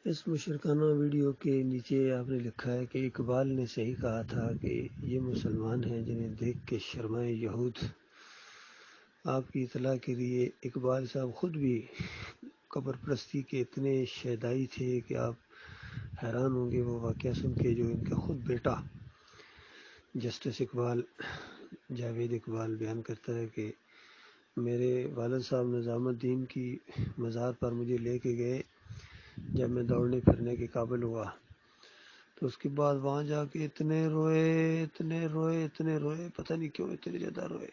اس مشرکانہ video کے نیچے آپ نے لکھا ہے کہ اقبال نے صحیح کہا تھا کہ یہ مسلمان ہیں جنہیں دیکھ کے شرمائے یہود۔ آپ کی اطلاع کے لیے اقبال صاحب خود بھی قبر پرستی کے اتنے شیدائی تھے کہ آپ حیران ہوں گے وہ واقعہ سن کے، جو ان کا خود بیٹا جسٹس اقبال، جاوید اقبال بیان کرتا ہے کہ میرے والد صاحب نظام الدین کی مزار پر مجھے لے کے گئے جب میں دوڑنے پھرنے کے قابل ہوا، تو اس کے بعد وہاں جا کے اتنے روئے، پتہ نہیں کیوں اتنے زیادہ روئے۔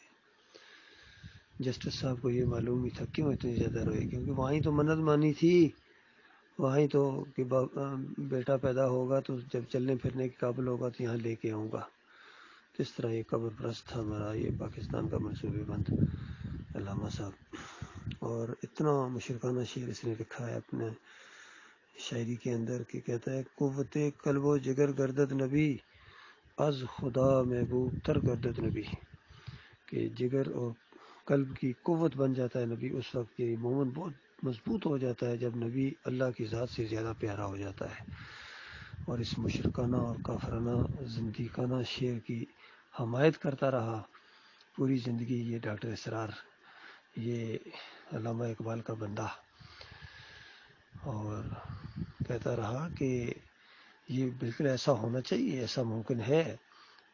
جسٹس صاحب کو یہ معلوم ہی تھا کیوں اتنے زیادہ روئے، کیونکہ وہیں تو منت مانی تھی، وہیں تو کہ بیٹا پیدا ہوگا تو جب چلنے پھرنے کے قابل ہوگا تو یہاں لے کے آؤں گا۔ تو اس طرح یہ قبر پرست تھا ہمارا یہ پاکستان کا منصوبے بند علامہ صاحب۔ اور اتنا مشرکانہ شعر اس نے لکھا ہے اپنے شاعری کے اندر کہ کہتا ہے قوت قلب و جگر گردد نبی، از خدا محبوب تر گردد نبی، کہ جگر اور قلب کی قوت بن جاتا ہے نبی اس وقت، یہ مومن بہت مضبوط ہو جاتا ہے جب نبی اللہ کی ذات سے زیادہ پیارا ہو جاتا ہے۔ اور اس مشرکانہ اور کافرانہ زندیقانہ شعر کی حمایت کرتا رہا پوری زندگی یہ ڈاکٹر اسرار، یہ علامہ اقبال کا بندہ، اور کہتا رہا کہ یہ بالکل ایسا ہونا چاہیے، ایسا ممکن ہے،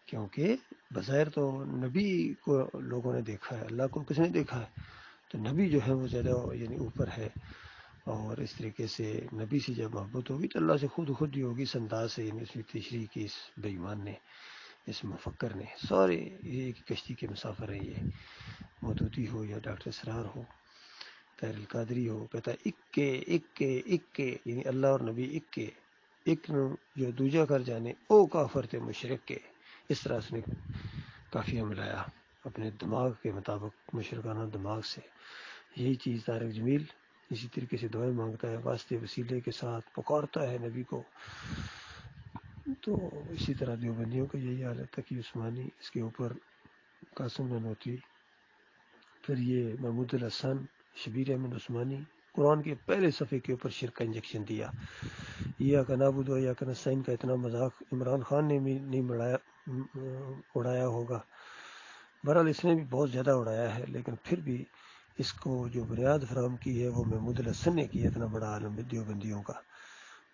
کیونکہ بظاہر تو نبی کو لوگوں نے دیکھا ہے، اللہ کو کس نے دیکھا ہے، تو نبی جو ہے وہ زیادہ یعنی اوپر ہے، اور اس طریقے سے نبی سے جب محبت ہوگی تو اللہ سے خود ہی ہوگی، اس انداز سے یعنی اس میں تشریح کی اس بے ایمان نے، اس مفکر نے۔ سارے یہ ایک کشتی کے مسافر ہیں، یہ مودودی ہو یا ڈاکٹر اسرار ہو، طاہر القادری ہو، کہتا ہے اکے یعنی اللہ اور نبی اکے، ایک نو جو دوجا کر جانے او کافر تھے مشرک کے۔ اس طرح اس نے قافیہ ملایا اپنے دماغ کے مطابق، مشرکانہ دماغ سے۔ یہی چیز طارق جمیل اسی طریقے سے دعائیں مانگتا ہے، واسطے وسیلے کے ساتھ پکارتا ہے نبی کو۔ تو اسی طرح دیوبندیوں کا یہی حال ہے، تقی عثمانی، اس کے اوپر قاسم نانوتوی، پھر یہ محمود الحسن، شبیر احمد عثمانی، قرآن کے پہلے صفحے کے اوپر شرک کا انجیکشن دیا۔ یا کا نابود و یا کا نستعین کا اتنا مذاق عمران خان نے بھی نہیں اڑایا ہوگا، بہرحال اس نے بھی بہت زیادہ اڑایا ہے، لیکن پھر بھی اس کو جو بنیاد فراہم کی ہے وہ محمود الحسن نے کی ہے، اتنا بڑا عالم دیوبندیوں کا۔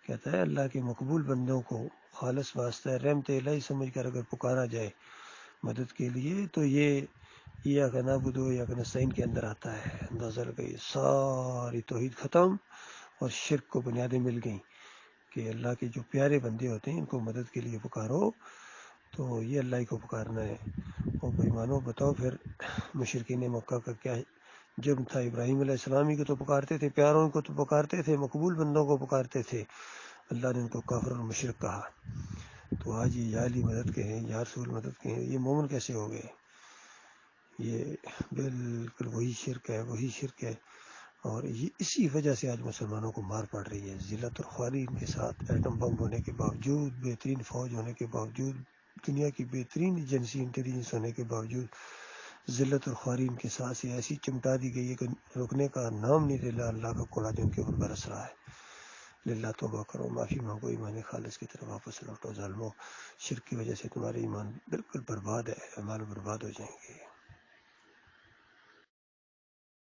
کہتا ہے اللہ کے مقبول بندوں کو خالص واسطہ رحمت الہی سمجھ کر اگر پکارا جائے مدد کے لیے تو یہ یا کا نعبد و یا کا نستعین کے اندر آتا ہے۔ اندازہ لگائیے، ساری توحید ختم اور شرک کو بنیادیں مل گئیں کہ اللہ کے جو پیارے بندے ہوتے ہیں ان کو مدد کے لیے پکارو، تو یہ اللہ ہی کو پکارنا ہے۔ اور بھائی مانو بتاؤ پھر مشرکین مکہ کا کیا جرم تھا؟ ابراہیم علیہ السلام ہی کو تو پکارتے تھے، پیاروں کو تو پکارتے تھے، مقبول بندوں کو پکارتے تھے، اللہ نے ان کو کافر اور مشرک کہا۔ تو آج یہ یا علی مدد کے ہیں، یا رسول مدد کے ہیں، یہ مومن کیسے ہو گئے؟ یہ بالکل وہی شرک ہے، اور یہ اسی وجہ سے آج مسلمانوں کو مار پڑ رہی ہے، ذلت اور خواری ان کے ساتھ، ایٹم بم ہونے کے باوجود، بہترین فوج ہونے کے باوجود، دنیا کی بہترین ایجنسی انٹیلیجنس ہونے کے باوجود، ذلت اور خواری ان کے ساتھ سے ایسی چمٹا دی گئی ہے کہ رکنے کا نام نہیں لے رہا، اللہ کا کوڑا جو ان کے اوپر برس رہا ہے۔ للہ توبہ کرو، معافی مانگو، ایمان خالص کی طرف واپس لوٹو، ظالمو، شرک کی وجہ سے تمہارے ایمان بالکل برباد ہے، اعمال برباد ہو جائیں گے۔